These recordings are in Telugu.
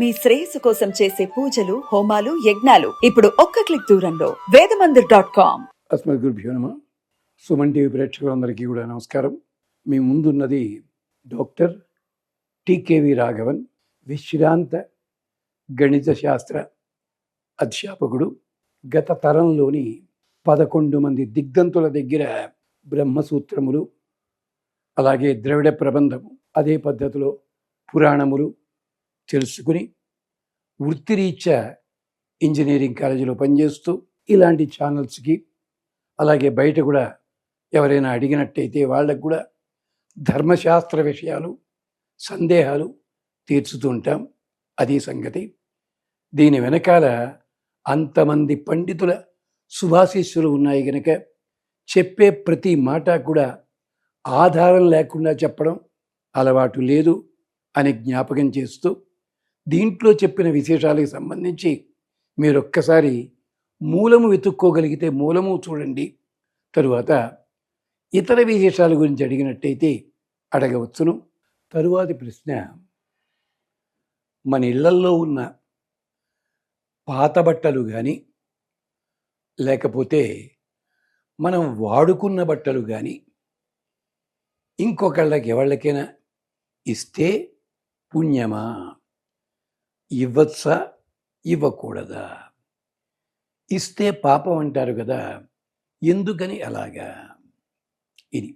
మీ శ్రేయస్సు కోసం చేసే పూజలు, హోమాలు, యజ్ఞాలు ఇప్పుడు ఒక్క క్లిక్ దూరంలో వేదమందిర్.com. అస్మద్గురుభ్యో నమః. సుమన్ టీవీ ప్రేక్షకులందరికీ కూడా నమస్కారం. మీ ముందున్నది డాక్టర్ టికేవి రాఘవన్, విశ్రాంత గణిత శాస్త్ర అధ్యాపకుడు. గత తరంలోని 11 మంది దిగ్దంతుల దగ్గర బ్రహ్మసూత్రములు, అలాగే ద్రవిడ ప్రబంధము, అదే పద్ధతిలో పురాణములు తెలుసుకుని వృత్తిరీత్యా ఇంజనీరింగ్ కాలేజీలో పనిచేస్తూ ఇలాంటి ఛానల్స్కి, అలాగే బయట కూడా ఎవరైనా అడిగినట్టయితే వాళ్ళకు కూడా ధర్మశాస్త్ర విషయాలు, సందేహాలు తీర్చుతూ ఉంటాం. అది సంగతి. దీని వెనకాల అంతమంది పండితుల శుభాశీస్సులు ఉన్నాయి కనుక చెప్పే ప్రతి మాట కూడా ఆధారం లేకుండా చెప్పడం అలవాటు లేదు అని జ్ఞాపకం చేస్తూ, దీంట్లో చెప్పిన విశేషాలకు సంబంధించి మీరు ఒక్కసారి మూలము వెతుక్కోగలిగితే మూలము చూడండి. తరువాత ఇతర విశేషాల గురించి అడిగినట్టయితే అడగవచ్చును. తరువాతి ప్రశ్న, మన ఇళ్లల్లో ఉన్న పాత బట్టలు కానీ, లేకపోతే మనం వాడుకున్న బట్టలు కానీ ఇంకొకళ్ళకి ఎవళ్ళకైనా ఇస్తే పుణ్యమా? ఇవ్వచ్చా, ఇవ్వకూడదా? ఇస్తే పాపం అంటారు కదా, ఎందుకని అలాగా? ఇది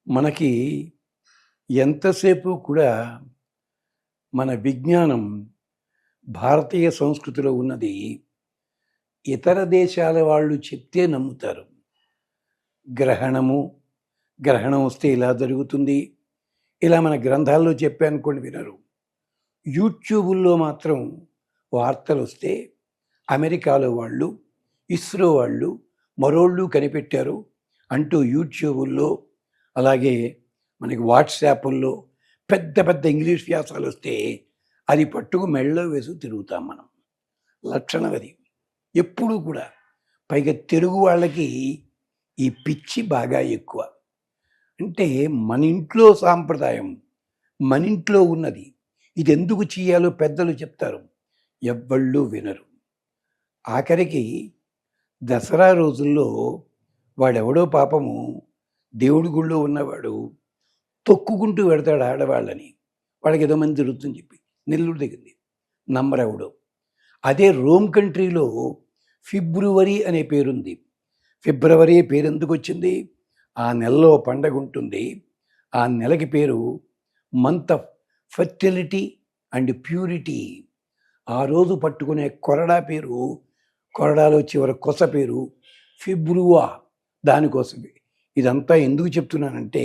మనకి ఎంతసేపు కూడా మన విజ్ఞానం భారతీయ సంస్కృతిలో ఉన్నది ఇతర దేశాల వాళ్ళు చెప్తే నమ్ముతారు. గ్రహణం వస్తే ఇలా జరుగుతుంది, ఇలా మన గ్రంథాల్లో చెప్పానుకోండి వినరు. యూట్యూబుల్లో మాత్రం వార్తలు వస్తే అమెరికాలో వాళ్ళు, ఇస్రో వాళ్ళు, మరోళ్ళు కనిపెట్టారు అంటూ యూట్యూబుల్లో, అలాగే మనకి వాట్సాప్ల్లో పెద్ద పెద్ద ఇంగ్లీష్ వ్యాసాలు వస్తే అది పట్టుకు మెళ్ళలో వేసి తిరుగుతాం మనం. లక్షణం అది ఎప్పుడూ కూడా. పైగా తెలుగు వాళ్ళకి ఈ పిచ్చి బాగా ఎక్కువ. అంటే మన ఇంట్లో సాంప్రదాయం, మన ఇంట్లో ఉన్నది, ఇది ఎందుకు చేయాలో పెద్దలు చెప్తారు, ఎవ్వళ్ళు వినరు. ఆఖరికి దసరా రోజుల్లో వాడెవడో పాపము దేవుడి గుళ్ళో ఉన్నవాడు తొక్కుకుంటూ పెడతాడు ఆడవాళ్ళని, వాళ్ళకి ఏదో మంది జరుగుతుందని చెప్పి నెల్లూరు దిగింది, నమ్మరెవడో. అదే రోమ్ కంట్రీలో ఫిబ్రవరి అనే పేరుంది. ఫిబ్రవరి పేరు ఎందుకు వచ్చింది? ఆ నెలలో పండగ ఉంటుంది. ఆ నెలకి పేరు month of fertility and purity. ఆ రోజు పట్టుకునే కొరడా పేరు, కొరడాలో చివరి కొస పేరు ఫిబ్రువా. దానికోసమే ఇదంతా ఎందుకు చెప్తున్నానంటే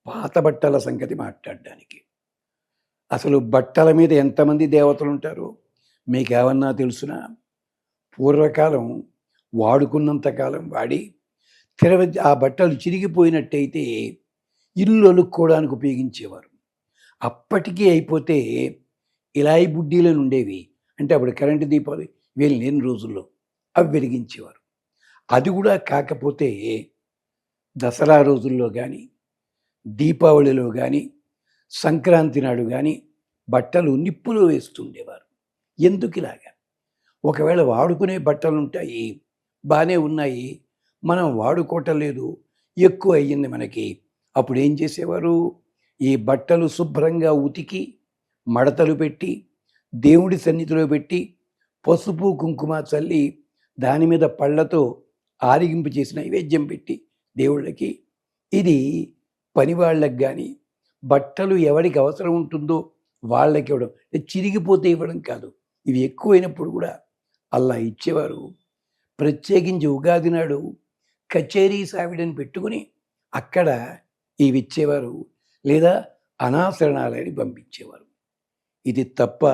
పాత బట్టల సంగతి మాట్లాడడానికి. అసలు బట్టల మీద ఎంతమంది దేవతలు ఉంటారో మీకేమన్నా తెలుసునా? పూర్వకాలం వాడుకున్నంతకాలం వాడి ఆ బట్టలు చిరిగిపోయినట్టయితే ఇల్లు అలుక్కోవడానికి ఉపయోగించేవారు. అప్పటికీ అయిపోతే ఇలాయి బుడ్డీలను ఉండేవి, అంటే అప్పుడు కరెంటు దీపాలు వీళ్ళు లేని రోజుల్లో అవి వెలిగించేవారు. అది కూడా కాకపోతే దసరా రోజుల్లో కానీ, దీపావళిలో కానీ, సంక్రాంతి నాడు కానీ బట్టలు నిప్పులో వేస్తుండేవారు. ఎందుకు ఇలాగా? ఒకవేళ వాడుకునే బట్టలు ఉంటాయి, బాగానే ఉన్నాయి, మనం వాడుకోవటం లేదు, ఎక్కువ అయ్యింది మనకి, అప్పుడు ఏం చేసేవారు? ఈ బట్టలు శుభ్రంగా ఉతికి మడతలు పెట్టి దేవుడి సన్నిధిలో పెట్టి పసుపు కుంకుమ చల్లి దాని మీద పళ్ళతో ఆరిగింపు చేసి నైవేద్యం పెట్టి దేవుళ్ళకి, ఇది పని వాళ్ళకి కానీ బట్టలు ఎవరికి అవసరం ఉంటుందో వాళ్ళకి ఇవ్వడం, చిరిగిపోతే ఇవ్వడం కాదు. ఇవి ఎక్కువైనప్పుడు కూడా అలా ఇచ్చేవారు. ప్రత్యేకించి ఉగాది నాడు కచేరీ సావిడని పెట్టుకుని అక్కడ ఇవి ఇచ్చేవారు, లేదా అనాశరణాలని పంపించేవారు. ఇది తప్ప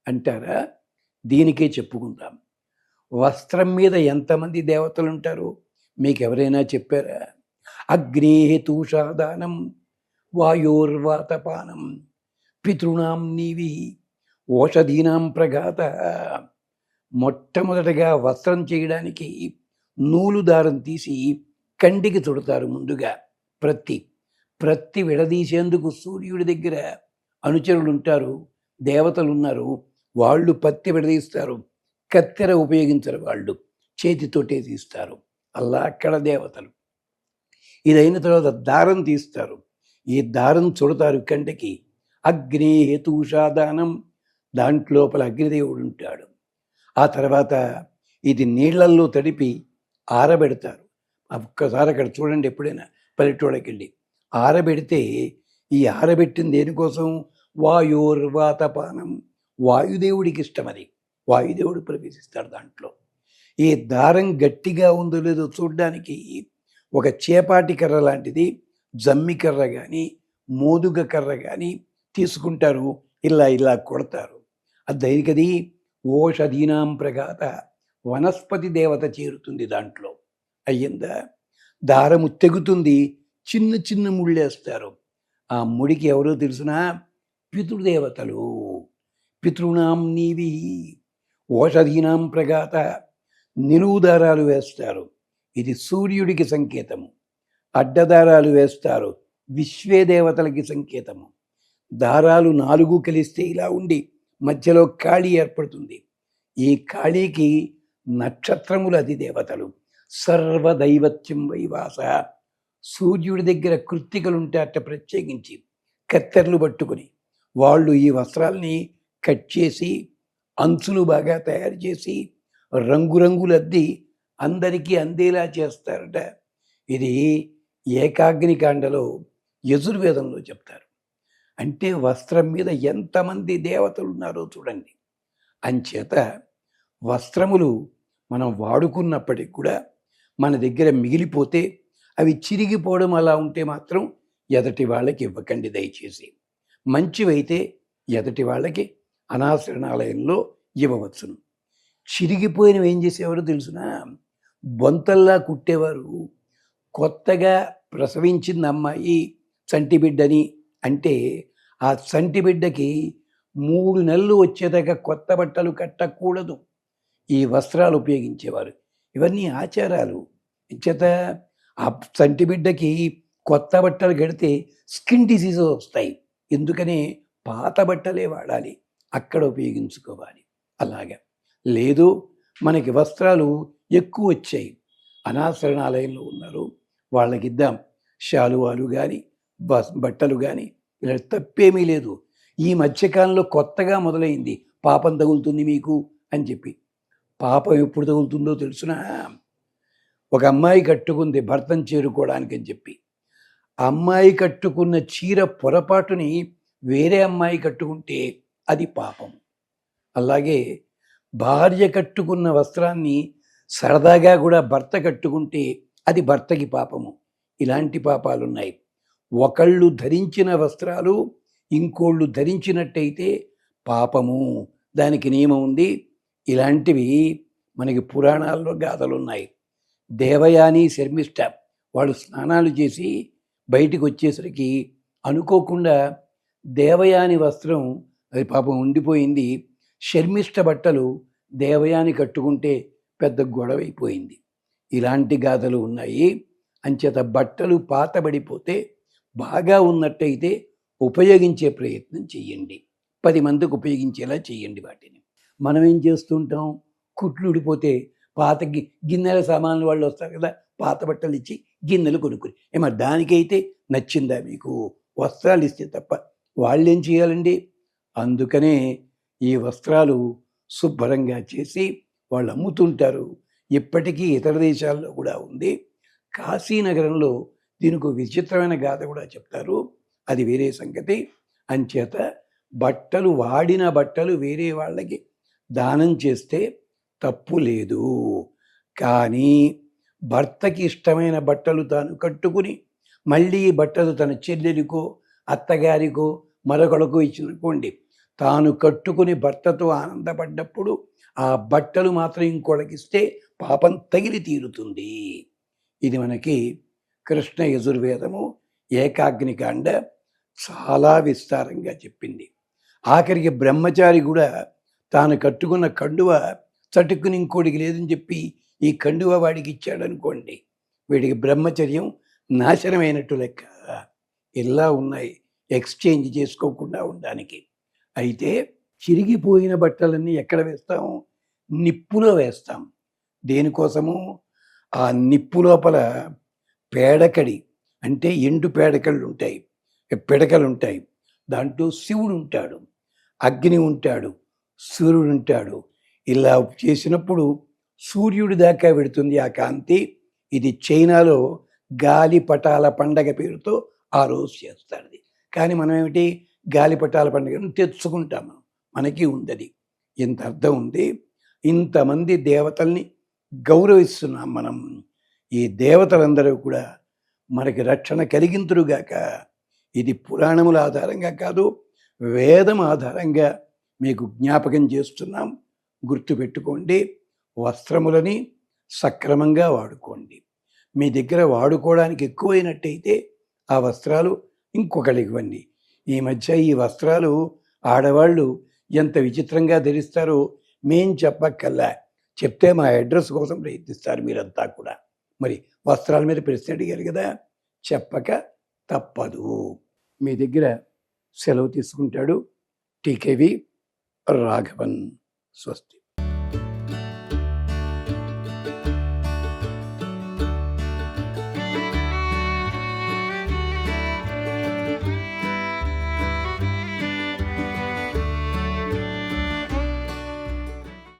అంటారా? దీనికే చెప్పుకుందాం. వస్త్రం మీద ఎంతమంది దేవతలు ఉంటారో మీకు ఎవరైనా చెప్పారా? అగ్నేహే తూషాదానం, వాయోర్వాతపానం, పితృణాం నీవి, ఓషధీనాం ప్రఘాత. మొట్టమొదటగా వస్త్రం చేయడానికి నూలు దారం తీసి కంటికి చుడతారు. ముందుగా ప్రత్తి విడదీసేందుకు సూర్యుడి దగ్గర అనుచరులు ఉంటారు, దేవతలు ఉన్నారు, వాళ్ళు పత్తి విడదీస్తారు, కత్తెర ఉపయోగించరు, వాళ్ళు చేతితోటే తీస్తారు. అలా అక్కడ దేవతలు. ఇదైన తర్వాత దారం తీస్తారు, ఈ దారం చుడతారు కంటికి. అగ్ని హేతుషాదానం, దాంట్లోపల అగ్నిదేవుడు ఉంటాడు. ఆ తర్వాత ఇది నీళ్లల్లో తడిపి ఆరబెడతారు. ఒక్కసారి అక్కడ చూడండి, ఎప్పుడైనా పల్లెటూళ్ళకి వెళ్ళి ఆరబెడితే, ఈ ఆరబెట్టింది దేనికోసం? వాయోర్వాతపానం, వాయుదేవుడికి ఇష్టం అది. వాయుదేవుడు ప్రవేశిస్తాడు దాంట్లో. ఈ దారం గట్టిగా ఉందో లేదో చూడ్డానికి ఒక చేపాటి కర్ర లాంటిది, జమ్మి కర్ర కానీ మోదుగ కర్ర కానీ తీసుకుంటారు, ఇలా ఇలా కొడతారు. అది దేనికది? ఓషధీనాం ప్రఘాత, వనస్పతి దేవత చేరుతుంది దాంట్లో. అయ్యిందా? దారము తెగుతుంది, చిన్న చిన్న ముళ్ళేస్తారు. ఆ ముడికి ఎవరో తెలుసునా? పితృదేవతలు. పితృణాం నీవి ఓషధీనాం ప్రఘాత, నిలువు దారాలు వేస్తారు, ఇది సూర్యుడికి సంకేతము. అడ్డదారాలు వేస్తారు, విశ్వే దేవతలకి సంకేతము. దారాలు 4 కలిస్తే ఇలా ఉండి మధ్యలో ఖాళీ ఏర్పడుతుంది. ఈ ఖాళీకి నక్షత్రములు అధిదేవతలు. సర్వదైవత్యం వైవాస, సూర్యుడి దగ్గర కృత్తికలుంటే అట్ట ప్రత్యేకించి కత్తెరలు పట్టుకుని వాళ్ళు ఈ వస్త్రాల్ని కట్ చేసి అంచులు బాగా తయారు చేసి రంగురంగులద్ది అందరికీ అందేలా చేస్తారట. ఇది ఏకాగ్నికాండలో యజుర్వేదంలో చెప్తారు. అంటే వస్త్రం మీద ఎంతమంది దేవతలు ఉన్నారో చూడండి. అంచేత వస్త్రములు మనం వాడుకున్నప్పటికి కూడా మన దగ్గర మిగిలిపోతే, అవి చిరిగిపోవడం అలా ఉంటే మాత్రం ఎదటి వాళ్ళకి ఇవ్వకండి దయచేసి. మంచివైతే ఎదటి వాళ్ళకి అనాశరణాలయంలో ఇవ్వవచ్చును. చిరిగిపోయినవి ఏం చేసేవారు తెలుసునా? బొంతల్లా కుట్టేవారు. కొత్తగా ప్రసవించింది అమ్మాయి చంటిబిడ్డని అంటే, ఆ చంటిబిడ్డకి 3 నెలలు వచ్చేదాకా కొత్త బట్టలు కట్టకూడదు, ఈ వస్త్రాలు ఉపయోగించేవారు. ఇవన్నీ ఆచారాలు. చేత ఆ చంటిబిడ్డకి కొత్త బట్టలు కడితే స్కిన్ డిసీజెస్ వస్తాయి. ఎందుకని? పాత బట్టలే వాడాలి, అక్కడ ఉపయోగించుకోవాలి. అలాగా లేదు, మనకి వస్త్రాలు ఎక్కువ వచ్చాయి, అనాశరణాలయంలో ఉన్నారు, వాళ్ళకి ఇద్దాం. శాలువాలు కానీ బట్టలు కానీ, ఇలా తప్పేమీ లేదు. ఈ మధ్యకాలంలో కొత్తగా మొదలైంది పాపం తగులుతుంది మీకు అని చెప్పి. పాపం ఎప్పుడు తగులుతుందో తెలుసునా? ఒక అమ్మాయి కట్టుకుంది భర్తను చేరుకోవడానికి అని చెప్పి. అమ్మాయి కట్టుకున్న చీర పొరపాటుని వేరే అమ్మాయి కట్టుకుంటే అది పాపం. అలాగే భార్య కట్టుకున్న వస్త్రాన్ని సరదాగా కూడా భర్త కట్టుకుంటే అది భర్తకి పాపము. ఇలాంటి పాపాలున్నాయి. ఒకళ్ళు ధరించిన వస్త్రాలు ఇంకోళ్ళు ధరించినట్టయితే పాపము, దానికి నియమం ఉంది. ఇలాంటివి మనకి పురాణాల్లో గాథలున్నాయి. దేవయాని శర్మిష్ఠ వాళ్ళు స్నానాలు చేసి బయటికి వచ్చేసరికి అనుకోకుండా దేవయాని వస్త్రం అది పాపం ఉండిపోయింది. శర్మిష్ఠ బట్టలు దేవయాని కట్టుకుంటే పెద్ద గొడవ అయిపోయింది. ఇలాంటి గాథలు ఉన్నాయి. అంచేత బట్టలు పాతబడిపోతే బాగా ఉన్నట్టయితే ఉపయోగించే ప్రయత్నం చెయ్యండి, 10 మందికి ఉపయోగించేలా చెయ్యండి వాటిని. మనం ఏం చేస్తుంటాం? కుట్లు ఊడిపోతే పాత గిన్నెల సామాన్లు వాళ్ళు వస్తారు కదా, పాత బట్టలు ఇచ్చి గిన్నెలు కొనుక్కుని, ఏమో దానికైతే నచ్చిందా మీకు? వస్త్రాలు ఇస్తే తప్ప వాళ్ళేం చేయాలండి? అందుకనే ఈ వస్త్రాలు శుభ్రంగా చేసి వాళ్ళు అమ్ముతుంటారు. ఇప్పటికీ ఇతర దేశాల్లో కూడా ఉంది. కాశీనగరంలో దీనికి విచిత్రమైన గాథ కూడా చెప్తారు, అది వేరే సంగతి. అంచేత బట్టలు, వాడిన బట్టలు వేరే వాళ్ళకి దానం చేస్తే తప్పు లేదు. కానీ భర్తకి ఇష్టమైన బట్టలు తాను కట్టుకుని మళ్ళీ ఈ బట్టలు తన చెల్లెలికో అత్తగారికో మరొకడికో ఇచ్చిననుకోండి, తాను కట్టుకుని భర్తతో ఆనందపడ్డప్పుడు ఆ బట్టలు మాత్రం ఇంకొకడికిస్తే పాపం తగిలి తీరుతుంది. ఇది మనకి కృష్ణ యజుర్వేదము ఏకాగ్నికాండ చాలా విస్తారంగా చెప్పింది. ఆఖరికి బ్రహ్మచారి కూడా తాను కట్టుకున్న కండువ చటుక్కుని ఇంకోటికి లేదని చెప్పి ఈ కండువ వాడికి ఇచ్చాడనుకోండి, వీడికి బ్రహ్మచర్యం నాశనమైనట్టు లెక్క. ఇలా ఉన్నాయి ఎక్స్చేంజ్ చేసుకోకుండా ఉండడానికి. అయితే చిరిగిపోయిన బట్టలన్నీ ఎక్కడ వేస్తాం? నిప్పులో వేస్తాం. దేనికోసము? ఆ నిప్పు లోపల పేడకడి అంటే ఎండు పేడకళ్ళు ఉంటాయి, పిడకలు ఉంటాయి. దాంట్లో శివుడు ఉంటాడు, అగ్ని ఉంటాడు, సూర్యుడు ఉంటాడు. ఇలా చేసినప్పుడు సూర్యుడి దాకా పెడుతుంది ఆ కాంతి. ఇది చైనాలో గాలిపటాల పండగ పేరుతో ఆ రోజు చేస్తారు. కానీ మనం ఏమిటి, గాలిపటాల పండుగను తెచ్చుకుంటాము, మనకి ఉందది. ఇంత అర్థం ఉంది. ఇంతమంది దేవతల్ని గౌరవిస్తున్నాం మనం. ఈ దేవతలందరూ కూడా మనకి రక్షణ కలిగింతురుగాక. ఇది పురాణముల ఆధారంగా కాదు, వేదం ఆధారంగా మీకు జ్ఞాపకం చేస్తున్నాం. గుర్తుపెట్టుకోండి. వస్త్రములని సక్రమంగా వాడుకోండి. మీ దగ్గర వాడుకోవడానికి ఎక్కువైనట్టయితే ఆ వస్త్రాలు ఇంకొకరికి ఇవ్వండి. ఈ మధ్య ఈ వస్త్రాలు ఆడవాళ్ళు ఎంత విచిత్రంగా ధరిస్తారో మేం చెప్పక్కల్లా. చెప్తే మా అడ్రస్ కోసం ప్రయత్నిస్తారు మీరంతా కూడా. మరి వస్త్రాల మీద ప్రశ్న అడిగారు కదా, చెప్పక తప్పదు. మీ దగ్గర సెలవు తీసుకుంటాడు టీకేవి రాఘవన్. స్వస్తి.